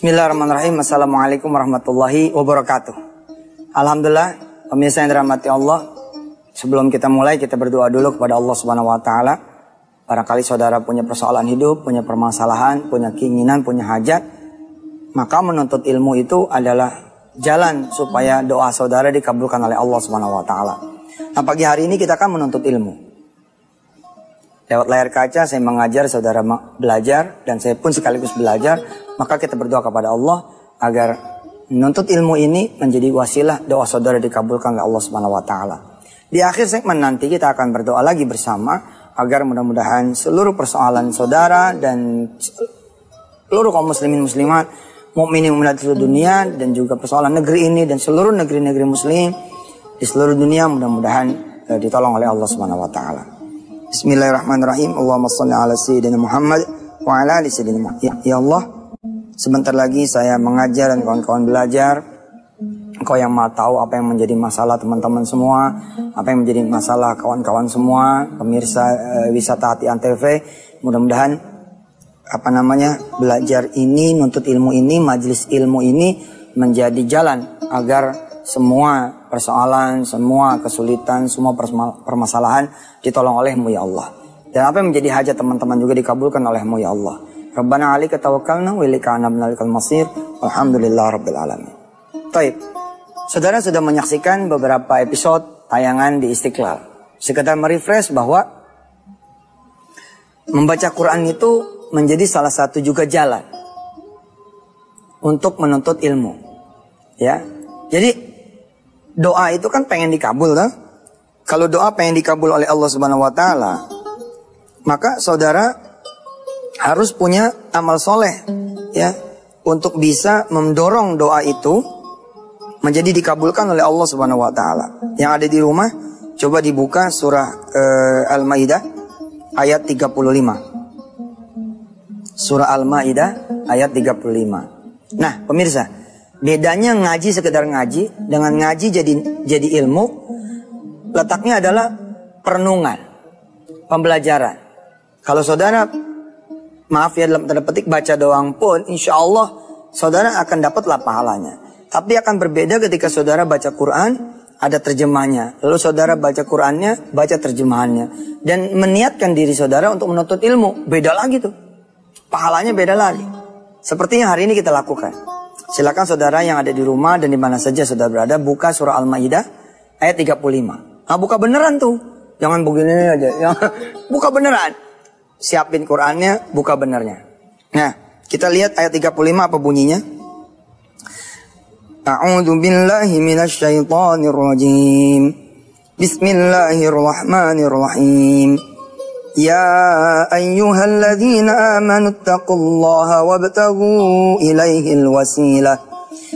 Bismillahirrahmanirrahim. Assalamualaikum warahmatullahi wabarakatuh. Alhamdulillah, pemirsa yang dirahmati Allah. Sebelum kita mulai, kita berdoa dulu kepada Allah Subhanahu wa taala. Barangkali saudara punya persoalan hidup, punya permasalahan, punya keinginan, punya hajat, maka menuntut ilmu itu adalah jalan supaya doa saudara dikabulkan oleh Allah Subhanahu wa taala. Nah, pagi hari ini kita akan menuntut ilmu. Lewat layar kaca saya mengajar, saudara belajar, dan saya pun sekaligus belajar. Maka kita berdoa kepada Allah agar menuntut ilmu ini menjadi wasilah doa saudara dikabulkan oleh Allah Subhanahu wa taala. Di akhir segmen nanti kita akan berdoa lagi bersama agar mudah-mudahan seluruh persoalan saudara dan seluruh kaum muslimin muslimat, mukminin mukminat di seluruh dunia, dan juga persoalan negeri ini dan seluruh negeri-negeri muslim di seluruh dunia mudah-mudahan ditolong oleh Allah Subhanahu wa taala. Bismillahirrahmanirrahim. Allahumma shalli ala sayyidina Muhammad wa ala ali sayyidina Muhammad. Ya Allah, sebentar lagi saya mengajar dan kawan-kawan belajar. Engkau yang Maha tahu apa yang menjadi masalah teman-teman semua, apa yang menjadi masalah kawan-kawan semua, pemirsa wisata Hati Antv. Mudah-mudahan belajar ini, nuntut ilmu ini, majelis ilmu ini menjadi jalan agar semua persoalan, semua kesulitan, semua permasalahan ditolong oleh-Mu ya Allah. Dan apa yang menjadi hajat teman-teman juga dikabulkan oleh-Mu ya Allah. Rabbana 'alaika tawakkalna wa ilaika anabnalikal masir. Alhamdulillah rabbil alamin. Taib. Saudara sudah menyaksikan beberapa episode tayangan di Istiqlal. Sekedar merefresh bahwa membaca Quran itu menjadi salah satu juga jalan untuk menuntut ilmu. Ya. Jadi doa itu kan pengen dikabul, kan? Kalau doa pengen dikabul oleh Allah Subhanahu wa taala, maka saudara harus punya amal soleh, ya, untuk bisa mendorong doa itu menjadi dikabulkan oleh Allah Subhanahu wa taala. Yang ada di rumah, coba dibuka surah Al-Maidah ayat 35. Surah Al-Maidah ayat 35. Nah, pemirsa, bedanya ngaji sekedar ngaji dengan ngaji jadi ilmu, letaknya adalah perenungan, pembelajaran. Kalau saudara, maaf ya dalam tanda petik, baca doang pun, insya Allah saudara akan dapatlah pahalanya. Tapi akan berbeda ketika saudara baca Quran, ada terjemahnya. Lalu saudara baca Qurannya, baca terjemahannya. Dan meniatkan diri saudara untuk menuntut ilmu. Beda lagi tuh. Pahalanya beda lagi. Seperti yang hari ini kita lakukan. Silakan saudara yang ada di rumah dan di mana saja saudara berada, buka surah Al-Maidah ayat 35. Nah, buka beneran tuh. Jangan begini aja. Buka beneran. Siapin Qurannya, buka benernya. Nah, kita lihat ayat 35 apa bunyinya. A'udzu billahi minasyaitonir rajim. Bismillahirrahmanirrahim. Ya ayyuhalladzina amanu taqullaha wabtaghu ilaihil wasilah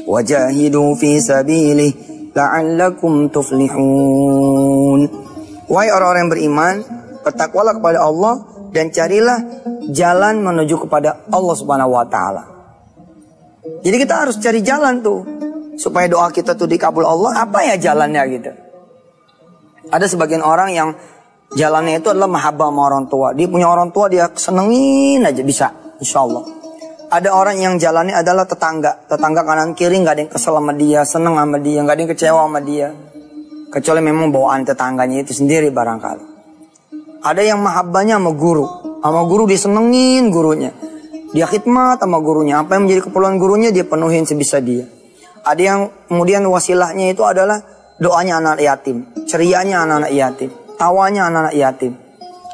wajahidu fi sabilihi la'allakum tuflihun. Wahai orang-orang yang beriman, bertakwalah kepada Allah dan carilah jalan menuju kepada Allah Subhanahu wa taala. Jadi kita harus cari jalan tuh supaya doa kita tuh dikabul Allah. Apa ya jalannya gitu? Ada sebagian orang yang jalannya itu adalah mahabbah sama orang tua. Dia punya orang tua, dia senengin aja bisa, insya Allah. Ada orang yang jalannya adalah tetangga kanan kiri, nggak ada yang kesel sama dia, seneng sama dia, nggak ada yang kecewa sama dia, kecuali memang bawaan tetangganya itu sendiri barangkali. Ada yang mahabbahnya sama guru disenengin gurunya, dia khidmat sama gurunya, apa yang menjadi keperluan gurunya dia penuhin sebisa dia. Ada yang kemudian wasilahnya itu adalah doanya anak yatim, cerianya anak yatim, tawanya anak yatim.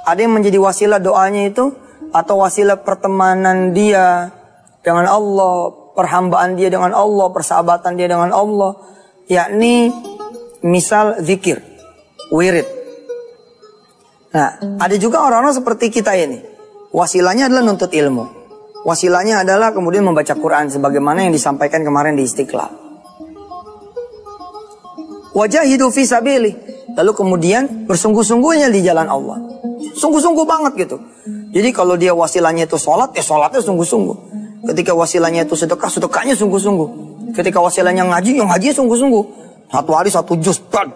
Ada yang menjadi wasilah doanya itu atau wasilah pertemanan dia dengan Allah, perhambaan dia dengan Allah, persahabatan dia dengan Allah, yakni misal zikir, wirid. Nah, ada juga orang-orang seperti kita ini. Wasilahnya adalah nuntut ilmu. Wasilahnya adalah kemudian membaca Quran sebagaimana yang disampaikan kemarin di Istiqlal. Wajahidu fi sabilih. Lalu kemudian bersungguh-sungguhnya di jalan Allah. Sungguh-sungguh banget gitu. Jadi kalau dia wasilahnya itu sholat, ya sholatnya sungguh-sungguh. Ketika wasilahnya itu sedekah, sedekahnya sungguh-sungguh. Ketika wasilahnya ngaji, yang ngaji sungguh-sungguh. Satu hari satu juz, bat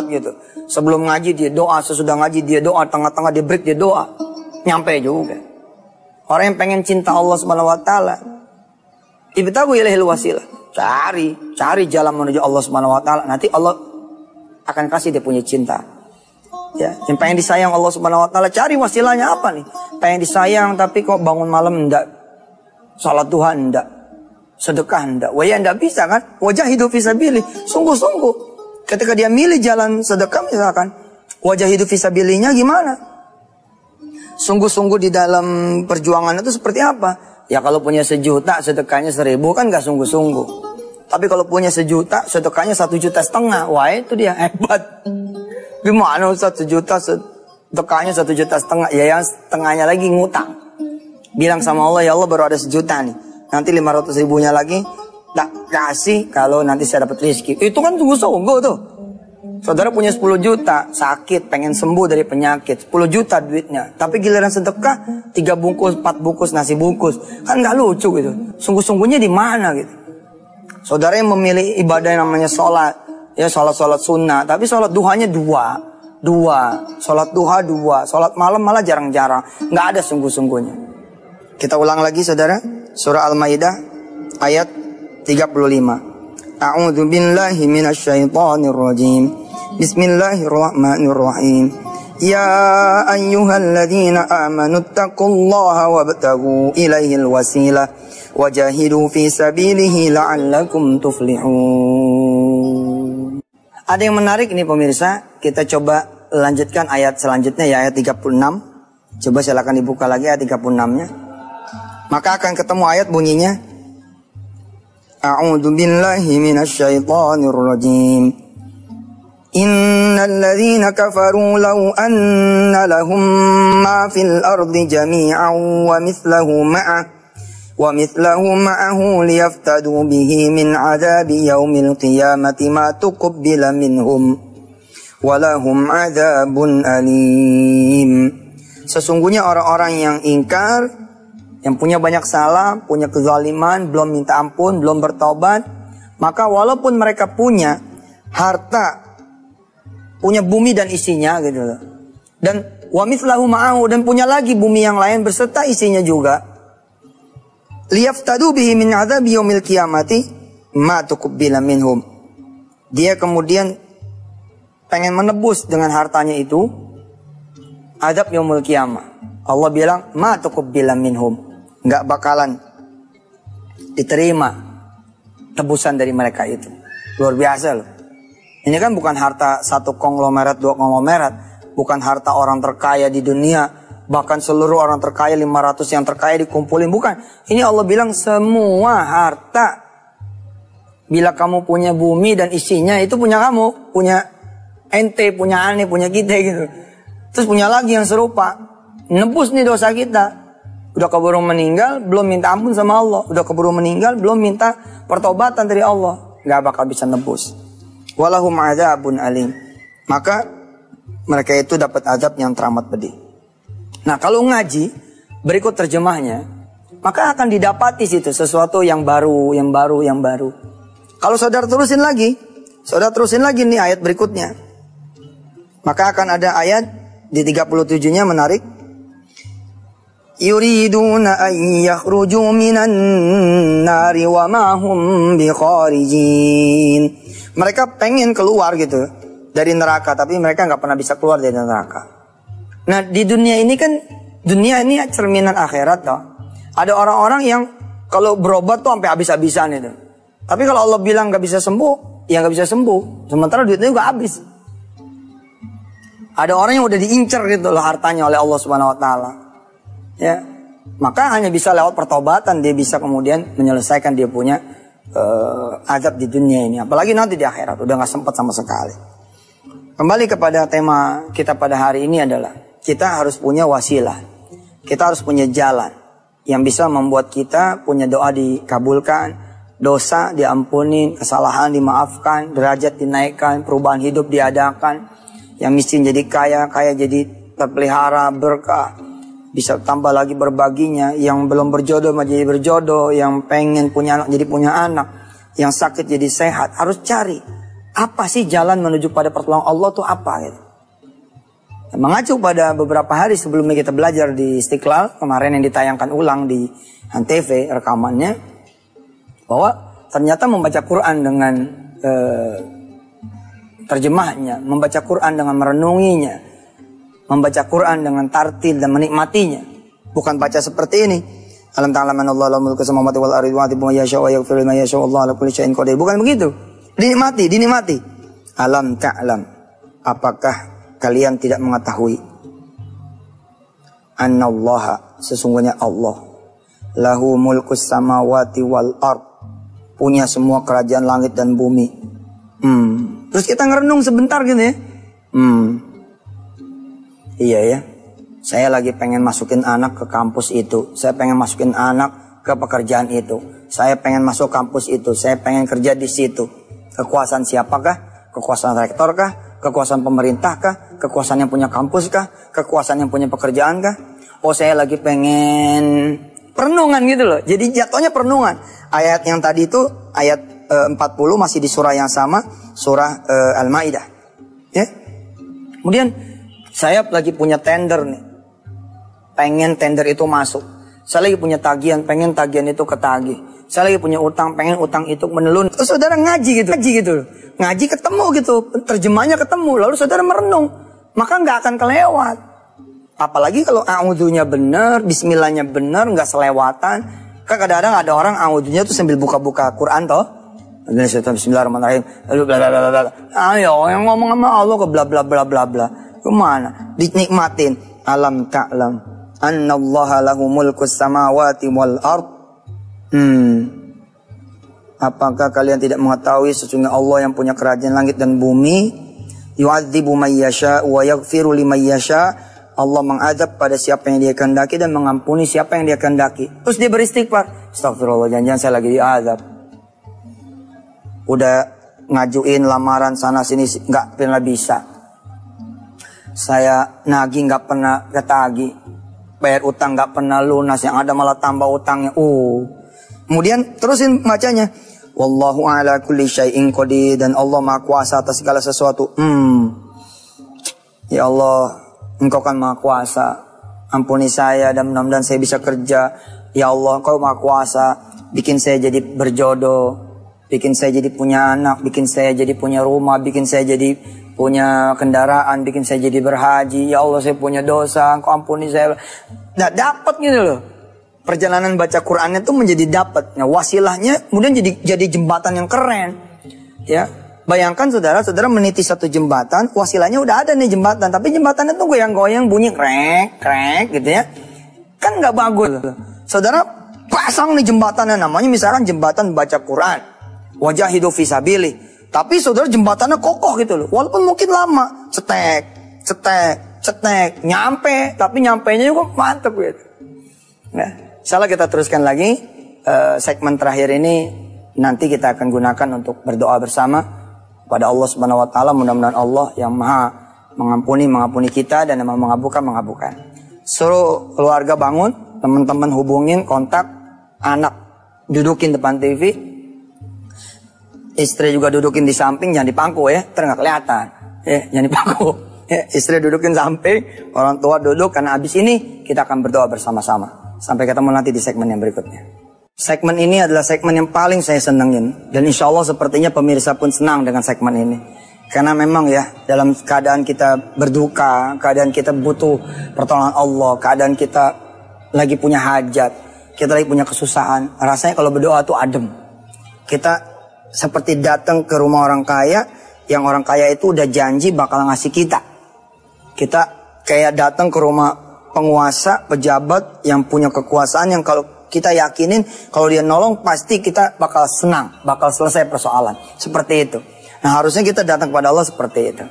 gitu. Sebelum ngaji dia doa, sesudah ngaji dia doa, tengah-tengah dia break dia doa. Nyampe juga. Orang yang pengen cinta Allah Subhanahu wa taala, Ibtaghu ilaihil wasilah. Cari jalan menuju Allah Subhanahu wa taala. Nanti Allah akan kasih dia punya cinta. Ya, yang pengen disayang Allah Subhanahu wa taala, cari wasilahnya apa nih? Pengen disayang tapi kok bangun malam enggak, salat duha enggak, sedekah enggak. Wah ya enggak bisa kan? Wajahidu fisabilillah. Sungguh-sungguh ketika dia milih jalan sedekah misalkan, wajahidu fisabilillah gimana? Sungguh-sungguh di dalam perjuangan itu seperti apa? Ya kalau punya 1 juta sedekahnya 1000 kan gak sungguh-sungguh. Tapi kalau punya 1 juta sedekahnya 1,5 juta. Wah itu dia hebat. Gimana Ustaz 1 juta sedekahnya 1,5 juta. Ya yang setengahnya lagi ngutang. Bilang sama Allah, ya Allah baru ada 1 juta nih. Nanti 500 ribunya lagi tak kasih kalau nanti saya dapat rezeki. Itu kan sungguh-sungguh tuh. Saudara punya 10 juta, sakit, pengen sembuh dari penyakit, 10 juta duitnya. Tapi giliran sedekah, 3 bungkus, 4 bungkus, nasi bungkus. Kan gak lucu gitu. Sungguh-sungguhnya di mana gitu. Saudara yang memilih ibadah yang namanya sholat, ya sholat sunnah. Tapi sholat duhanya 2. Sholat duha 2. Sholat malam malah jarang-jarang. Gak ada sungguh-sungguhnya. Kita ulang lagi saudara. Surah Al-Maidah ayat 35. A'udzu billahi minasyaitonir rajim. Bismillahirrahmanirrahim. Ya ayyuhalladzina amanu taqullaha wabtaghu ilaihil wasilah wajahidu fi sabilihi la'allakum tuflihun. Ada yang menarik ini pemirsa, kita coba lanjutkan ayat selanjutnya ya, ayat 36. Coba silakan dibuka lagi ayat 36-nya. Maka akan ketemu ayat bunyinya A'udzu billahi minasyaitonir rajim. Innal ladzina kafaru law anna lahum ma fil ardi jami'an wa mithlahu ma'ahu liyaftadu bihi min 'adzabi yaumil qiyamati ma tuqbila minhum wa lahum 'adzabun alim. Sesungguhnya orang-orang yang ingkar, yang punya banyak salah, punya kezaliman, belum minta ampun, belum bertobat, maka walaupun mereka punya harta, punya bumi dan isinya gitu loh. Dan wa mithlahu ma'ahu, dan punya lagi bumi yang lain berserta isinya juga. Liyaftadu bihi min 'adzabi yaumil qiyamati ma tuqbila minhum. Dia kemudian pengen menebus dengan hartanya itu azab yaumul qiyamah. Allah bilang ma tuqbila minhum. Enggak bakalan diterima tebusan dari mereka itu. Luar biasa loh. Ini kan bukan harta 1 konglomerat, 2 konglomerat. Bukan harta orang terkaya di dunia. Bahkan seluruh orang terkaya, 500 yang terkaya dikumpulin. Bukan. Ini Allah bilang semua harta. Bila kamu punya bumi dan isinya, itu punya kamu. Punya ente, punya aneh, punya kita gitu. Terus punya lagi yang serupa. Nebus nih dosa kita. Udah keburu meninggal, belum minta ampun sama Allah. Udah keburu meninggal, belum minta pertobatan dari Allah. Gak bakal bisa nebus. Walahum adzabun alim. Maka mereka itu dapat azab yang teramat pedih. Nah kalau ngaji, berikut terjemahnya, maka akan didapati situ sesuatu yang baru. Kalau saudara terusin lagi nih ayat berikutnya. Maka akan ada ayat di 37-nya menarik. Yuriduna an yakhruju minan nari wa ma hum bikharijin. Mereka pengen keluar gitu dari neraka, tapi mereka nggak pernah bisa keluar dari neraka. Nah di dunia ini kan, dunia ini cerminan akhirat toh. Ada orang-orang yang kalau berobat tuh sampai habis-habisan itu. Tapi kalau Allah bilang nggak bisa sembuh, ya nggak bisa sembuh. Sementara duitnya juga habis. Ada orang yang udah diincar gitu loh hartanya oleh Allah Subhanahu Wa Taala. Ya, maka hanya bisa lewat pertobatan dia bisa kemudian menyelesaikan dia punya azab di dunia ini, apalagi nanti di akhirat udah nggak sempat sama sekali. Kembali kepada tema kita pada hari ini adalah kita harus punya wasilah, kita harus punya jalan yang bisa membuat kita punya doa dikabulkan, dosa diampuni, kesalahan dimaafkan, derajat dinaikkan, perubahan hidup diadakan, yang miskin jadi kaya, kaya jadi terpelihara berkah, bisa tambah lagi berbaginya, yang belum berjodoh menjadi berjodoh, yang pengen punya anak jadi punya anak, yang sakit jadi sehat. Harus cari apa sih jalan menuju pada pertolongan Allah tuh apa gitu. Mengacu pada beberapa hari sebelumnya kita belajar di Istiqlal kemarin yang ditayangkan ulang di Antv rekamannya, Bahwa ternyata membaca Quran dengan terjemahnya, membaca Quran dengan merenunginya, membaca Quran dengan tartil dan menikmatinya, bukan baca seperti ini. Alam ta'lam anna Allah lahu mulku samawati wal ardi wa yu'adhibu man yasha wa yaghfiru liman yasha wallahu ala kulli syai'in qadir. Bukan begitu. Dinikmati. Alam ta'lam, apakah kalian tidak mengetahui? Anna Allah, sesungguhnya Allah, lahu mulku samawati wal ard, punya semua kerajaan langit dan bumi. Terus kita ngerenung sebentar gitu ya. Iya ya. Saya lagi pengen masukin anak ke kampus itu. Saya pengen masukin anak ke pekerjaan itu. Saya pengen masuk kampus itu. Saya pengen kerja di situ. Kekuasaan siapakah? Kekuasaan rektor kah? Kekuasaan pemerintah kah? Kekuasaan yang punya kampus kah? Kekuasaan yang punya pekerjaan kah? Oh, saya lagi pengen perenungan gitu loh. Jadi jatuhnya perenungan. Ayat yang tadi itu ayat 40 masih di surah yang sama, surah Al-Maidah. Ya. Kemudian saya lagi punya tender nih. Pengen tender itu masuk. Saya lagi punya tagihan, pengen tagihan itu ketagih. Saya lagi punya utang, pengen utang itu menelun. Terus saudara ngaji gitu. Ngaji ketemu gitu, terjemahnya ketemu. Lalu saudara merenung, maka nggak akan kelewat. Apalagi kalau a'udzunya benar, bismillahnya benar, nggak selewatan. Kan kadang-kadang ada orang a'udzunya tuh sambil buka-buka Quran toh. Bismillahirrahmanirrahim. Lalu bla bla bla bla. Ayo yang ngomong sama Allah ke bla bla bla bla bla. Kemana? Dinikmatin. Alam ta'lam anna Allah lahu mulku samawati wal ard. Apakah kalian tidak mengetahui sesungguhnya Allah yang punya kerajaan langit dan bumi? Yu'adzibu may yasha wa yaghfiru liman yasha. Allah mengadab pada siapa yang dia kehendaki dan mengampuni siapa yang dia kehendaki. Terus dia beristighfar. Astagfirullah, jangan-jangan saya lagi diadab. Udah ngajuin lamaran sana sini nggak pernah bisa. Saya nagih nggak pernah ketagih. Bayar utang nggak pernah lunas, yang ada malah tambah utangnya. Kemudian terusin bacanya. Wallahu ala kulli syai'in qadir, dan Allah Maha Kuasa atas segala sesuatu. Ya Allah, Engkau kan Maha Kuasa. Ampuni saya dan mudah-mudahan saya bisa kerja. Ya Allah, Engkau Maha Kuasa. Bikin saya jadi berjodoh, bikin saya jadi punya anak, bikin saya jadi punya rumah, bikin saya jadi punya kendaraan, bikin saya jadi berhaji. Ya Allah, saya punya dosa, Engkau ampuni saya. Nah, dapat gitu loh. Perjalanan baca Qurannya tuh menjadi dapat. Nah, wasilahnya kemudian jadi jembatan yang keren. Ya, bayangkan saudara meniti satu jembatan, wasilahnya udah ada nih jembatan, tapi jembatannya tuh goyang-goyang, bunyi krek gitu ya. Kan nggak bagus. Saudara pasang nih jembatannya, namanya misalkan jembatan baca Quran. Wajahidu fisabilillah. Tapi saudara jembatannya kokoh gitu loh. Walaupun mungkin lama. Cetek. Nyampe. Tapi nyampenya juga mantep gitu. Nah, insyaallah kita teruskan lagi. Segmen terakhir ini nanti kita akan gunakan untuk berdoa bersama pada Allah Subhanahu wa taala. Mudah-mudahan Allah yang Maha mengampuni kita dan yang Maha mengabulkan. Suruh keluarga bangun, teman-teman hubungin, kontak anak, dudukin depan TV. Istri juga dudukin di samping, jangan dipangku ya, nggak kelihatan. Jangan dipangku. Istri dudukin samping, orang tua duduk, karena abis ini kita akan berdoa bersama-sama. Sampai ketemu nanti di segmen yang berikutnya. Segmen ini adalah segmen yang paling saya senengin. Dan insya Allah sepertinya pemirsa pun senang dengan segmen ini. Karena memang ya, dalam keadaan kita berduka, keadaan kita butuh pertolongan Allah, keadaan kita lagi punya hajat, kita lagi punya kesusahan, rasanya kalau berdoa tuh adem. Kita seperti datang ke rumah orang kaya, yang orang kaya itu udah janji bakal ngasih kita. Kita kayak datang ke rumah penguasa, pejabat yang punya kekuasaan, yang kalau kita yakinin kalau dia nolong pasti kita bakal senang, bakal selesai persoalan. Seperti itu. Nah, harusnya kita datang kepada Allah seperti itu.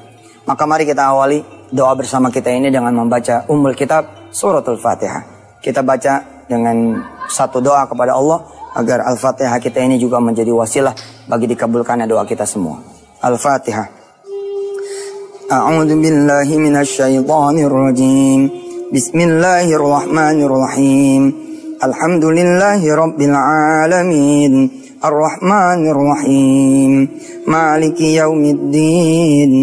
Maka mari kita awali doa bersama kita ini dengan membaca Ummul Kitab Suratul Fatihah. Kita baca dengan satu doa kepada Allah agar Al-Fatihah kita ini juga menjadi wasilah bagi dikabulkannya doa kita semua. Al-Fatihah. A'udzu billahi minasy syaithanir rajim. Bismillahirrahmanirrahim. Alhamdulillahi rabbil alamin. Ar-Rahmanir Rahim. Maliki yaumiddin.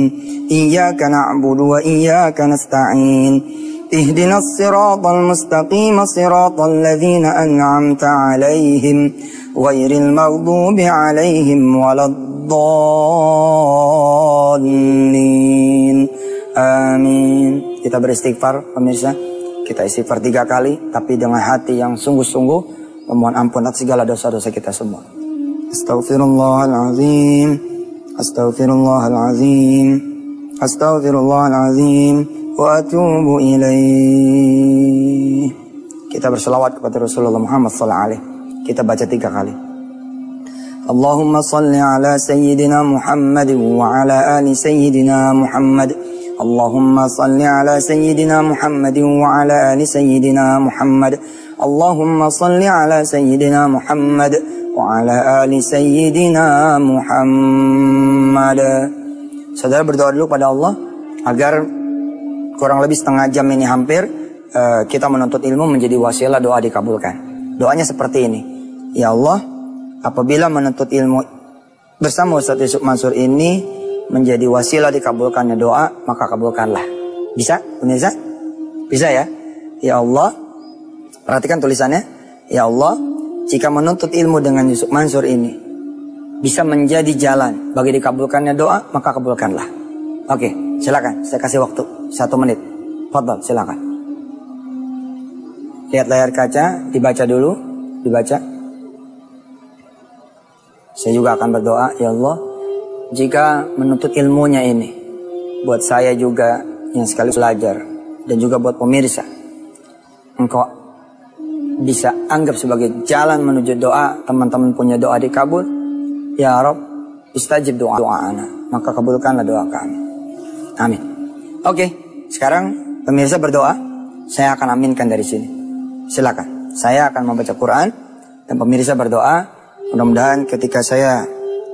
Iyyaka na'budu wa iyyaka nasta'in. اهدنا الصراط المستقيم صراط الذين أنعمت عليهم غير المغضوب عليهم ولا الضالين. Amin. Kita beristighfar pemirsa. Kita istighfar 3 kali, tapi dengan hati yang sungguh-sungguh memohon ampun atas segala dosa-dosa kita semua. Astaghfirullahaladzim, astaghfirullahaladzim, astaghfirullahaladzim, wa atubu ilaih. Kita berselawat kepada Rasulullah Muhammad SAW. Kita baca 3 kali. Allahumma salli ala Sayyidina Muhammad wa ala ali Sayyidina Muhammad. Allahumma salli ala Sayyidina Muhammad wa ala ali Sayyidina Muhammad. Allahumma salli ala Sayyidina Muhammad wa ala ali Sayyidina Muhammad. Saudara berdoa dulu pada Allah agar kurang lebih setengah jam ini hampir kita menuntut ilmu menjadi wasilah doa dikabulkan. Doanya seperti ini. Ya Allah, apabila menuntut ilmu bersama Ustaz Yusuf Mansur ini menjadi wasilah dikabulkannya doa, maka kabulkanlah. Bisa? Pemirsa? Bisa ya? Ya Allah, perhatikan tulisannya. Ya Allah, jika menuntut ilmu dengan Yusuf Mansur ini bisa menjadi jalan bagi dikabulkannya doa, maka kabulkanlah. Oke, silakan. Saya kasih waktu 1 menit. Fadhal, silakan. Lihat layar kaca, dibaca dulu, dibaca. Saya juga akan berdoa, ya Allah, jika menuntut ilmunya ini buat saya juga yang sekali belajar dan juga buat pemirsa, Engkau bisa anggap sebagai jalan menuju doa, teman-teman punya doa dikabul, ya Rabb, istajib doa-ana, maka kabulkanlah doa kami. Amin. Oke, sekarang pemirsa berdoa, saya akan aminkan dari sini. Silakan. Saya akan membaca Quran dan pemirsa berdoa. Mudah-mudahan ketika saya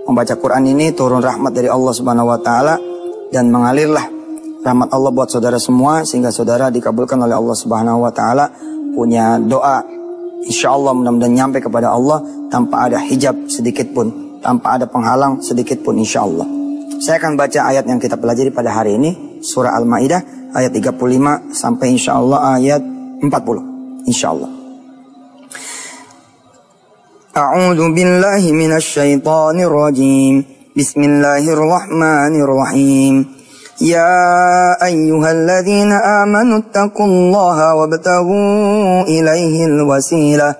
membaca Quran ini turun rahmat dari Allah Subhanahu wa taala dan mengalirlah rahmat Allah buat saudara semua sehingga saudara dikabulkan oleh Allah Subhanahu wa taala, punya doa insyaallah mudah-mudahan nyampe kepada Allah tanpa ada hijab sedikit pun, tanpa ada penghalang sedikit pun insyaallah. Saya akan baca ayat yang kita pelajari pada hari ini, surah Al-Maidah ayat 35 sampai insyaallah ayat 40 insyaallah. A'udzu billahi minasy syaithanir rajim. Bismillahirrahmanirrahim. Ya ayyuhalladzina amanu taqullaha wabtaghu ilaihil wasilah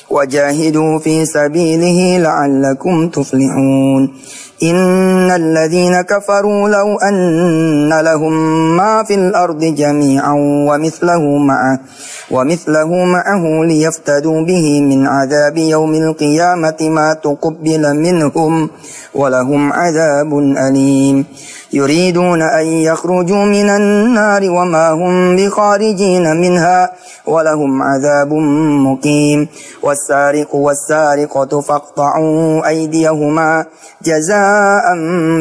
wajahidu fi sabilihi la'allakum tuflihun. Innal ladzina kafaru law anna lahum ma fil ardi jami'an wa mithluhu ma'ahu liyaftadu bihi min 'adzabi yaumil qiyamati ma tuqabbala minhum wa lahum 'adzabun alim. يريدون أن يخرجوا من النار وما هم بخارجين منها ولهم عذاب مقيم. والسارق والسارقة فاقطعوا أيديهما جزاء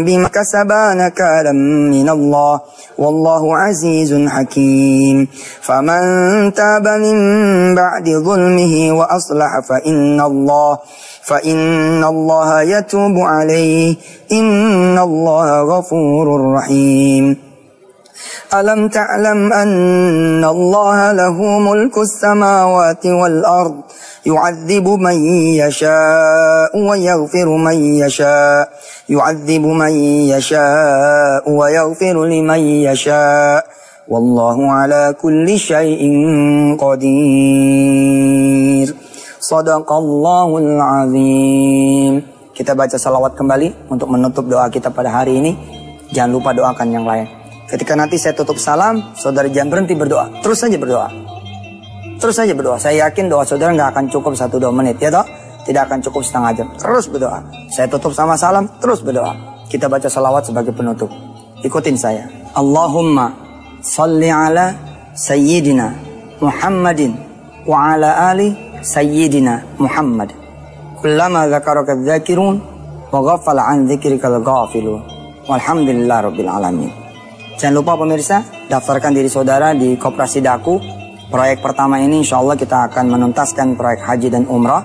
بما كسبا نكالا من الله والله عزيز حكيم. فمن تاب من بعد ظلمه وأصلح فإن الله يتوب عليه إن الله غفور رحيم. ألم تعلم أن الله له ملك السماوات والأرض يعذب من يشاء ويغفر من يشاء ويغفر لمن يشاء والله على كل شيء قدير. Sadaqallahul azim. Kita baca salawat kembali untuk menutup doa kita pada hari ini. Jangan lupa doakan yang lain. Ketika nanti saya tutup salam, saudara jangan berhenti berdoa. Terus saja berdoa. Terus saja berdoa. Saya yakin doa saudara nggak akan cukup 1-2 menit, ya toh? Tidak akan cukup setengah jam. Terus berdoa. Saya tutup sama salam, terus berdoa. Kita baca salawat sebagai penutup. Ikutin saya. Allahumma salli ala Sayyidina Muhammadin wa ala ali Sayyidina Muhammad. Kullama dzakaraka dzakirun wa ghafala an dzikrikal ghafilun. Walhamdulillah rabbil alamin. Jangan lupa pemirsa, daftarkan diri saudara di Koperasi Daku. Proyek pertama ini insyaallah kita akan menuntaskan proyek haji dan umrah,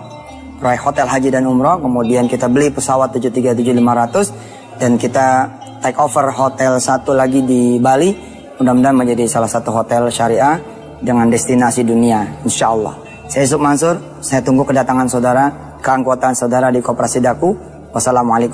proyek hotel haji dan umrah. Kemudian kita beli pesawat 737-500 dan kita take over hotel satu lagi di Bali. Mudah-mudahan menjadi salah satu hotel syariah dengan destinasi dunia, insya Allah. Saya Yusuf Mansur, saya tunggu kedatangan saudara, keanggotaan saudara di Koperasi Daku. Wassalamualaikum.